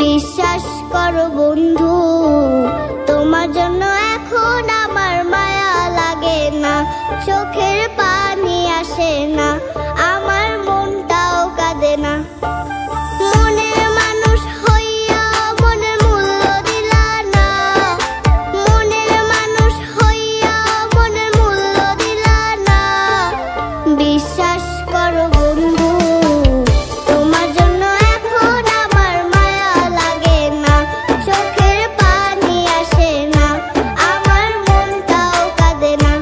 বিশ্বাস করো বন্ধু, তোমার জন্য এখন আমার মায়া লাগে না, চোখের পানি আসে না, আমার মনটাও কাঁদে না। মনের মানুষ হইয়া মনের মূল্য দিলা না, মনের মানুষ হইয়া মনের মূল্য দিলা না। বিশ্বাস করো বন্ধু, তোমার জন্য এখন আমার মায়া লাগে না, চোখের পানি আসে না, আমার মনটাও কাঁদে না।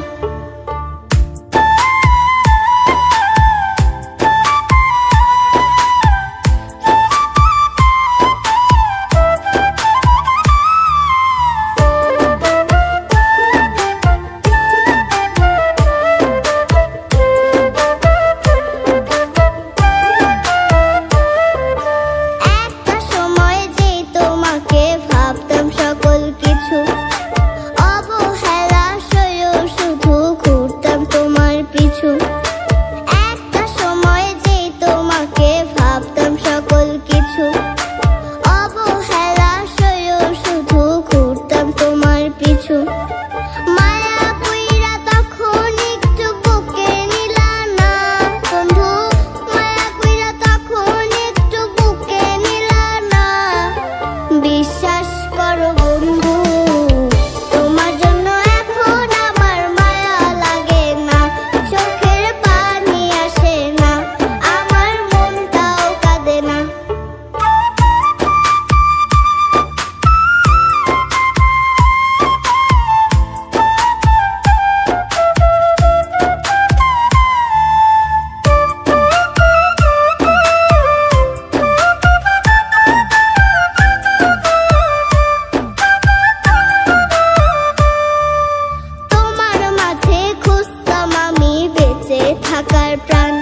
একটা সময় যে তোমাকে ভাবতাম সকল কিছু, অবহেলা সয়েও শুধু ঘুরতাম তোমার পিছু। একটা সময় যে তোমাকে ভাবতাম সকল কিছু, অবহেলা সয়েও শুধু ঘুরতাম তোমার পিছু। মায়া কইরা তখন একটু বুকে নিলা না বন্ধু, মায়া কইরা তখন একটু বুকে নিলা না। বিশ্বাস করো বন্ধু, তোমার জন্য এখন আমার মায়া লাগে না, চোখের পানি আসে না, আমার মনটাও কাঁদে না। তোমার মাঝে খুঁজতাম আমি বেঁচে থাকার প্রাণ,